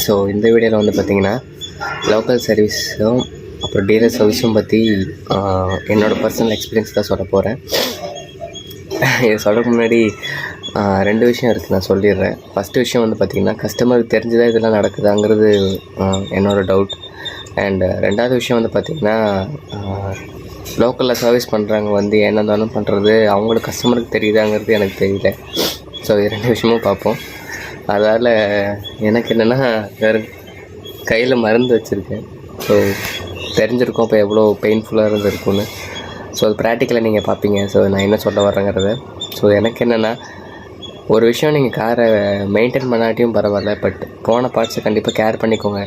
So இந்த வீடியோவில் வந்து பார்த்திங்கன்னா லோக்கல் சர்வீஸும் அப்புறம் டீலர் சர்வீஸும் பற்றி என்னோடய பர்சனல் எக்ஸ்பீரியன்ஸ் தான் சொல்ல போகிறேன். இதை சொல்கிறதுக்கு முன்னாடி 2 விஷயம் இருக்குது, நான் சொல்லிடுறேன். ஃபஸ்ட்டு விஷயம் வந்து பார்த்திங்கன்னா கஸ்டமருக்கு தெரிஞ்சுதான் இதெல்லாம் நடக்குதாங்கிறது என்னோடய டவுட். அண்ட் 2வது விஷயம் வந்து பார்த்திங்கன்னா லோக்கலில் சர்வீஸ் பண்ணுறவங்க வந்து என்ன இருந்தாலும் பண்ணுறது அவங்களுக்கு கஸ்டமருக்கு தெரியுதாங்கிறது எனக்கு தெரியல. ஸோ இது 2 விஷயமும் பார்ப்போம். அதால் எனக்கு என்னென்னா வேறு கையில் மருந்து வச்சுருக்கேன். ஸோ தெரிஞ்சிருக்கோம் இப்போ எவ்வளோ பெயின்ஃபுல்லாக இருந்திருக்குன்னு. ஸோ அது ப்ராக்டிக்கலாக நீங்கள் பார்ப்பீங்க. ஸோ நான் என்ன சொல்ல வரேங்கிறத. ஸோ எனக்கு என்னென்னா ஒரு விஷயம், நீங்கள் காரை மெயின்டைன் பண்ணாட்டியும் பரவாயில்ல, பட் போன பார்ட்ஸை கண்டிப்பாக கேர் பண்ணிக்கோங்க.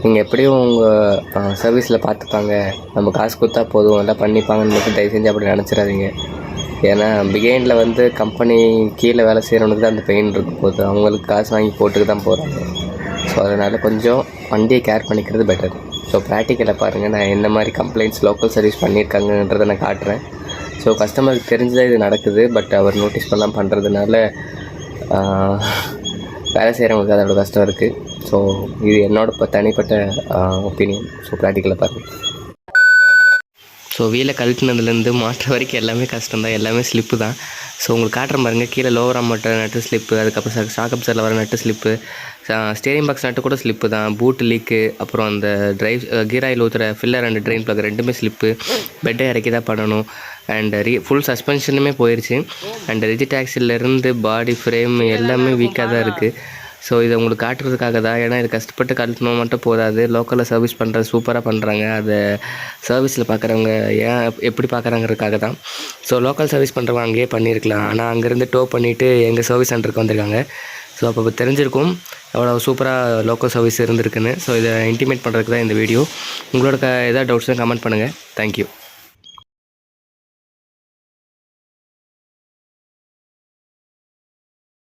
நீங்கள் எப்படியும் உங்கள் சர்வீஸில் பார்த்துப்பாங்க, நம்ம காசு கொடுத்தா போதும் எல்லாம் பண்ணிப்பாங்கன்னு மட்டும் தயவு செஞ்சு அப்படி நினச்சிடாதீங்க. ஏன்னா பிகைண்டில் வந்து கம்பெனி கீழே வேலை செய்கிறவனுக்கு தான் அந்த பெயின் இருக்க போகுது, அவங்களுக்கு காசு வாங்கி போட்டுக்கு தான் போகிறாங்க. ஸோ அதனால் கொஞ்சம் வண்டியை கேர் பண்ணிக்கிறது பெட்டர். ஸோ ப்ராக்டிக்கலில் பாருங்கள், நான் என்ன மாதிரி கம்ப்ளைண்ட்ஸ் லோக்கல் சர்வீஸ் பண்ணியிருக்காங்கன்றதை நான் காட்டுறேன். ஸோ கஸ்டமருக்கு தெரிஞ்சுதான் இது நடக்குது, பட் அவர் நோட்டீஸ் பண்ணாமல் பண்ணுறதுனால வேலை செய்கிறவங்களுக்கு அதோட கஷ்டம் இருக்குது. ஸோ இது என்னோட தனிப்பட்ட ஒப்பீனியன். ஸோ ப்ராக்டிக்கலாக பாருங்கள். ஸோ வீலை கழட்டினதுலேருந்து மாற்ற வரைக்கும் எல்லாமே கஷ்டம் தான், எல்லாமே ஸ்லிப்பு தான். ஸோ உங்களுக்கு காட்டுற பாருங்க, கீழே லோவர் அம்மட்ட நட்டு ஸ்லிப்பு, அதுக்கப்புறம் ஷாக் அப்சரில் வர நட்டு ஸ்லிப்பு, ஸ்டேரிங் பாக்ஸ் நட்டு கூட ஸ்லிப்பு தான், பூட்டு லீக்கு, அப்புறம் அந்த ட்ரைவ் கீர் ஆயில் ஊற்றுற ஃபில்லர் அண்ட் ட்ரெயின் ப்ளக் 2மே ஸ்லிப்பு, பெட்டை இறக்கி தான் பண்ணணும். அண்ட் ஃபுல் சஸ்பென்ஷனுமே போயிடுச்சு. அண்ட் ரிஜிட் ஆக்சிலேருந்து பாடி ஃப்ரேம் எல்லாமே வீக்காக தான் இருக்குது. ஸோ இதை உங்களுக்கு காட்டுறதுக்காக தான். ஏன்னா இது கஷ்டப்பட்டு கழட்டணும் மட்டும் போதாது, லோக்கலில் சர்வீஸ் பண்ணுறது சூப்பராக பண்ணுறாங்க. அதை சர்வீஸில் பார்க்குறவங்க எப்படி பார்க்குறாங்கிறதுக்காக தான். ஸோ லோக்கல் சர்வீஸ் பண்ணுறவங்க அங்கேயே பண்ணியிருக்கலாம், ஆனால் அங்கேருந்து டோ பண்ணிவிட்டு எங்கள் சர்வீஸ் சென்டருக்கு வந்திருக்காங்க. ஸோ அப்போ தெரிஞ்சிருக்கும் எவ்வளோ சூப்பராக லோக்கல் சர்வீஸ் இருந்திருக்குன்னு. ஸோ இதை இன்டிமேட் பண்ணுறதுக்கு தான் இந்த வீடியோ. உங்களோட ஏதாவது டவுட்ஸ்னால் கமெண்ட் பண்ணுங்கள். தேங்க்யூ.